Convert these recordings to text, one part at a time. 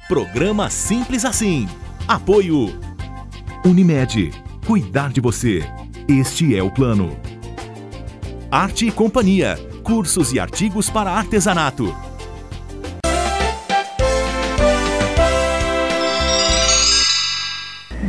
Programa Simples Assim. Apoio Unimed. Cuidar de você. Este é o plano. Arte e Companhia. Cursos e artigos para artesanato.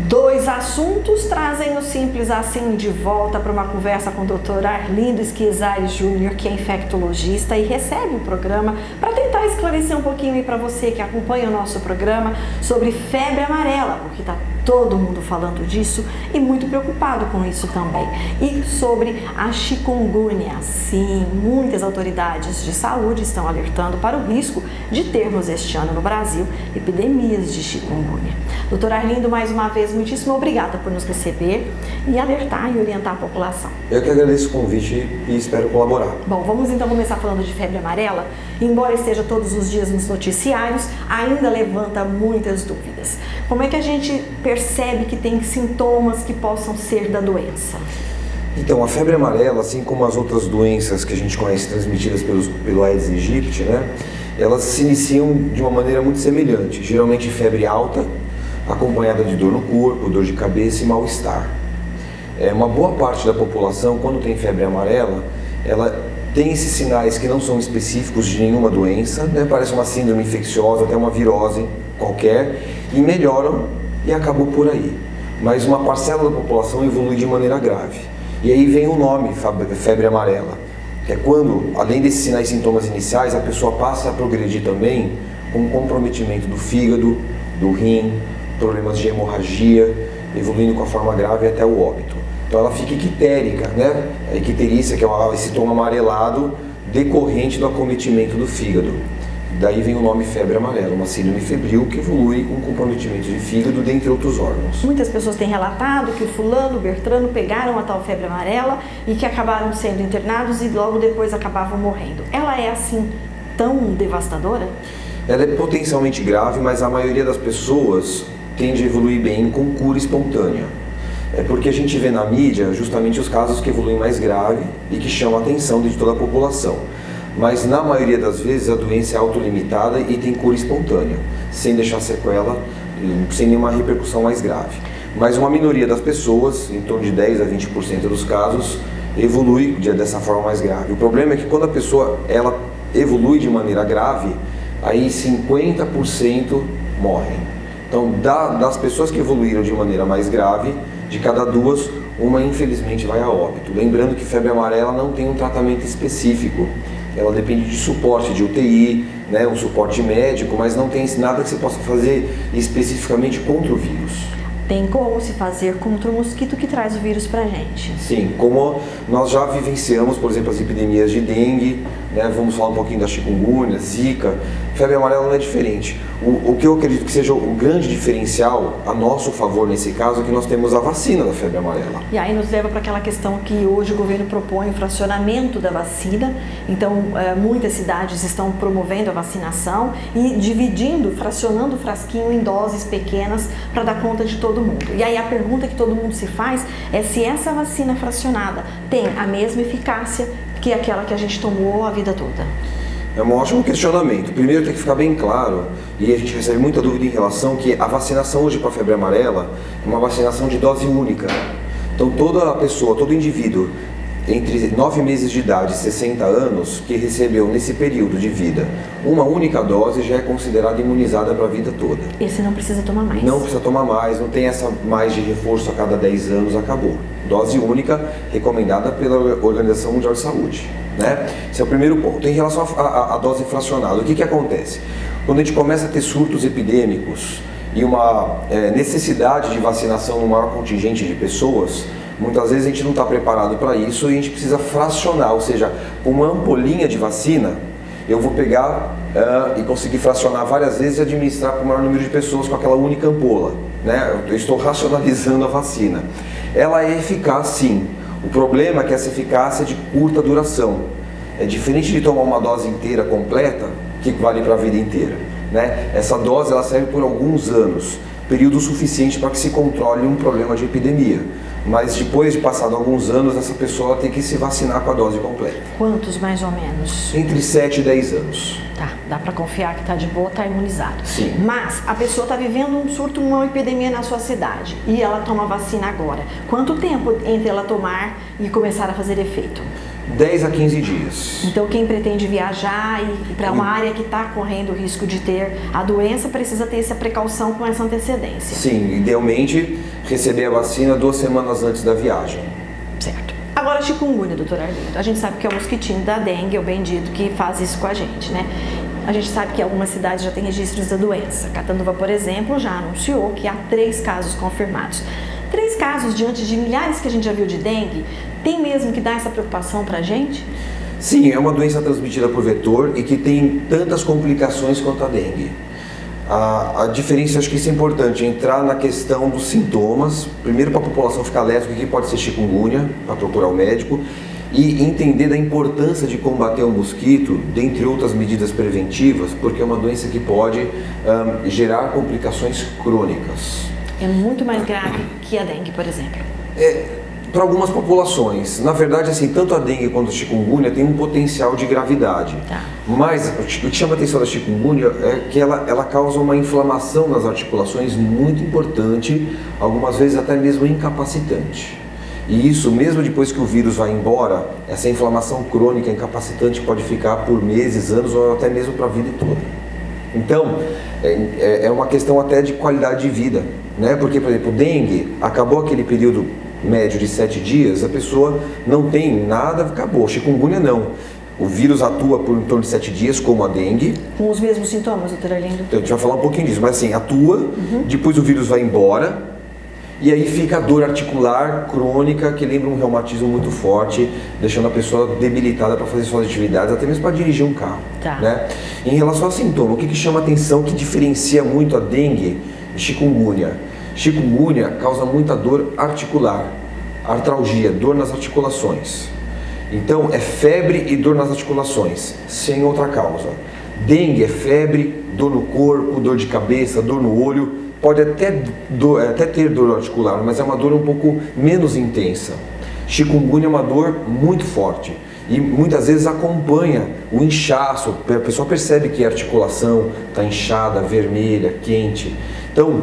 Dois assuntos trazem o Simples Assim de volta para uma conversa com o Dr. Arlindo Schizari Júnior, que é infectologista e recebe o programa para tentar esclarecer um pouquinho aí para você que acompanha o nosso programa sobre febre amarela, porque está todo mundo falando disso e muito preocupado com isso também. E sobre a chikungunya. Sim, muitas autoridades de saúde estão alertando para o risco de termos este ano no Brasil epidemias de chikungunya. Doutor Arlindo, mais uma vez, muitíssimo obrigada por nos receber e alertar e orientar a população. Eu que agradeço o convite e espero colaborar. Bom, vamos então começar falando de febre amarela. Embora esteja todos os dias nos noticiários, ainda levanta muitas dúvidas. Como é que a gente percebe que tem sintomas que possam ser da doença? Então, a febre amarela, assim como as outras doenças que a gente conhece transmitidas pelo Aedes aegypti, né, elas se iniciam de uma maneira muito semelhante. Geralmente febre alta, acompanhada de dor no corpo, dor de cabeça e mal-estar. Uma boa parte da população, quando tem febre amarela, ela tem esses sinais que não são específicos de nenhuma doença, né? Parece uma síndrome infecciosa, até uma virose qualquer, e melhoram e acabou por aí. Mas uma parcela da população evolui de maneira grave. E aí vem o nome, febre amarela, que é quando, além desses sinais e sintomas iniciais, a pessoa passa a progredir também com comprometimento do fígado, do rim, problemas de hemorragia, evoluindo com a forma grave até o óbito. Então ela fica ictérica, né? A icterícia, que é esse tom amarelado decorrente do acometimento do fígado. Daí vem o nome febre amarela, uma síndrome febril que evolui com comprometimento de fígado, dentre outros órgãos. Muitas pessoas têm relatado que o fulano, o Bertrano pegaram a tal febre amarela e que acabaram sendo internados e logo depois acabavam morrendo. Ela é assim tão devastadora? Ela é potencialmente grave, mas a maioria das pessoas tende a evoluir bem com cura espontânea. É porque a gente vê na mídia justamente os casos que evoluem mais grave e que chamam a atenção de toda a população. Mas na maioria das vezes a doença é autolimitada e tem cura espontânea, sem deixar sequela, sem nenhuma repercussão mais grave. Mas uma minoria das pessoas, em torno de 10 a 20% dos casos, evolui dessa forma mais grave. O problema é que quando a pessoa ela evolui de maneira grave, aí 50% morrem. Então, das pessoas que evoluíram de maneira mais grave, de cada duas, uma infelizmente vai a óbito. Lembrando que febre amarela não tem um tratamento específico. Ela depende de suporte de UTI, né, um suporte médico, mas não tem nada que você possa fazer especificamente contra o vírus. Tem como se fazer contra o mosquito que traz o vírus pra gente? Sim, como nós já vivenciamos, por exemplo, as epidemias de dengue, né, vamos falar um pouquinho da chikungunya, zika, febre amarela não é diferente. O que eu acredito que seja o grande diferencial a nosso favor nesse caso é que nós temos a vacina da febre amarela. E aí nos leva para aquela questão que hoje o governo propõe o fracionamento da vacina. Então muitas cidades estão promovendo a vacinação e dividindo, fracionando o frasquinho em doses pequenas para dar conta de todo mundo. E aí a pergunta que todo mundo se faz é se essa vacina fracionada tem a mesma eficácia que aquela que a gente tomou a vida toda. É um ótimo questionamento. Primeiro tem que ficar bem claro, e a gente recebe muita dúvida em relação que a vacinação hoje para a febre amarela é uma vacinação de dose única. Então toda pessoa, todo indivíduo entre 9 meses de idade e 60 anos que recebeu nesse período de vida uma única dose já é considerada imunizada para a vida toda. Esse não precisa tomar mais? Não precisa tomar mais, não tem essa mais de reforço a cada 10 anos, acabou. Dose única recomendada pela Organização Mundial de Saúde, né? Esse é o primeiro ponto. Em relação à dose fracionada, o que acontece? Quando a gente começa a ter surtos epidêmicos e uma necessidade de vacinação no maior contingente de pessoas, muitas vezes a gente não está preparado para isso e a gente precisa fracionar, ou seja, uma ampolinha de vacina, eu vou pegar e conseguir fracionar várias vezes e administrar para o maior número de pessoas com aquela única ampola, né? Eu estou racionalizando a vacina. Ela é eficaz sim, o problema é que essa eficácia é de curta duração. É diferente de tomar uma dose inteira completa, que vale para a vida inteira, né? Essa dose ela serve por alguns anos, período suficiente para que se controle um problema de epidemia. Mas depois de passado alguns anos, essa pessoa tem que se vacinar com a dose completa. Quantos mais ou menos? Entre 7 e 10 anos. Tá, dá para confiar que está de boa, está imunizado. Sim. Mas a pessoa está vivendo um surto, uma epidemia na sua cidade e ela toma vacina agora. Quanto tempo entre ela tomar e começar a fazer efeito? 10 a 15 dias. Então quem pretende viajar e para uma área que está correndo o risco de ter a doença precisa ter essa precaução com essa antecedência. Sim, idealmente receber a vacina 2 semanas antes da viagem. Certo. Agora chikungunya, doutor Arlindo. A gente sabe que é o mosquitinho da dengue, o bendito, que faz isso com a gente, né? A gente sabe que algumas cidades já têm registros da doença. Catanduva, por exemplo, já anunciou que há 3 casos confirmados. 3 casos diante de milhares que a gente já viu de dengue, tem mesmo que dar essa preocupação pra gente? Sim, é uma doença transmitida por vetor e que tem tantas complicações quanto a dengue. A diferença, acho que isso é importante, é entrar na questão dos sintomas, primeiro para a população ficar alerta do que pode ser chikungunya, para procurar o médico, e entender da importância de combater o mosquito, dentre outras medidas preventivas, porque é uma doença que pode gerar complicações crônicas. É muito mais grave que a dengue, por exemplo. Para algumas populações. Na verdade, assim, tanto a dengue quanto a chikungunya tem um potencial de gravidade. Tá. Mas o que chama a atenção da chikungunya é que ela causa uma inflamação nas articulações muito importante, algumas vezes até mesmo incapacitante. E isso, mesmo depois que o vírus vai embora, essa inflamação crônica incapacitante pode ficar por meses, anos ou até mesmo para a vida toda. Então, é uma questão até de qualidade de vida, né? Porque, por exemplo, dengue, acabou aquele período médio de 7 dias, a pessoa não tem nada, acabou. Chikungunya não. O vírus atua por em torno de 7 dias, como a dengue. Com os mesmos sintomas, doutor Arlindo? Então, a gente vai falar um pouquinho disso, mas assim, atua, depois o vírus vai embora, e aí fica a dor articular crônica, que lembra um reumatismo muito forte, deixando a pessoa debilitada para fazer suas atividades, até mesmo para dirigir um carro. Tá. Né? Em relação ao sintoma, o que chama atenção, que diferencia muito a dengue e chikungunya? Chikungunya causa muita dor articular, artralgia, dor nas articulações. Então é febre e dor nas articulações, sem outra causa. Dengue é febre, dor no corpo, dor de cabeça, dor no olho, pode até ter dor articular, mas é uma dor um pouco menos intensa. Chikungunya é uma dor muito forte e muitas vezes acompanha o inchaço, a pessoa percebe que a articulação está inchada, vermelha, quente. Então,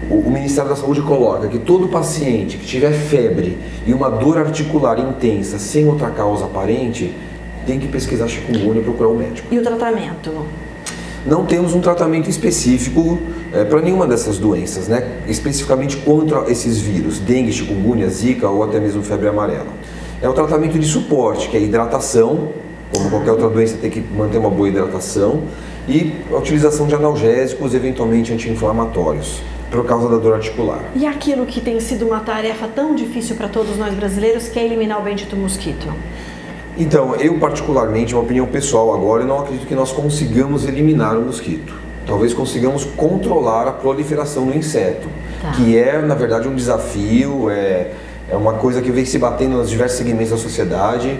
o Ministério da Saúde coloca que todo paciente que tiver febre e uma dor articular intensa sem outra causa aparente tem que pesquisar chikungunya e procurar um médico. E o tratamento? Não temos um tratamento específico para nenhuma dessas doenças, né? Especificamente contra esses vírus, dengue, chikungunya, zika ou até mesmo febre amarela. É o tratamento de suporte, que é hidratação, como qualquer outra doença tem que manter uma boa hidratação, e a utilização de analgésicos, eventualmente anti-inflamatórios, por causa da dor articular. E aquilo que tem sido uma tarefa tão difícil para todos nós brasileiros, que é eliminar o bendito mosquito? Então, eu particularmente, uma opinião pessoal agora, eu não acredito que nós consigamos eliminar o mosquito. Talvez consigamos controlar a proliferação do inseto, que é, na verdade, um desafio, é uma coisa que vem se batendo nos diversos segmentos da sociedade,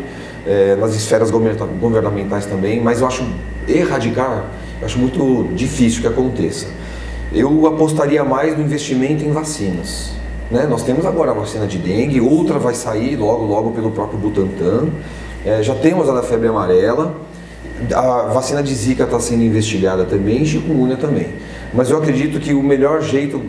nas esferas governamentais também, mas eu acho erradicar, eu acho muito difícil que aconteça. Eu apostaria mais no investimento em vacinas. Né? Nós temos agora a vacina de dengue, outra vai sair logo pelo próprio Butantan. Já temos a da febre amarela, a vacina de zika está sendo investigada também, e chikungunya também. Mas eu acredito que o melhor jeito,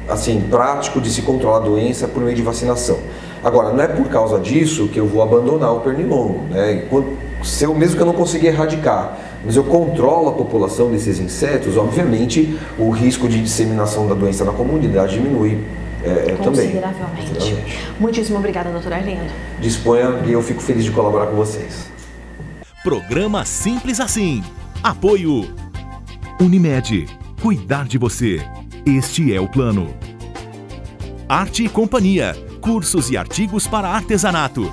assim, prático de se controlar a doença é por meio de vacinação. Agora, não é por causa disso que eu vou abandonar o pernilongo, né? Mesmo que eu não consiga erradicar, mas eu controlo a população desses insetos, obviamente o risco de disseminação da doença na comunidade diminui. Consideravelmente. Muitíssimo obrigada, doutor Arlindo. Disponha e eu fico feliz de colaborar com vocês. Programa Simples Assim. Apoio Unimed. Cuidar de você. Este é o plano. Arte e Companhia. Cursos e artigos para artesanato.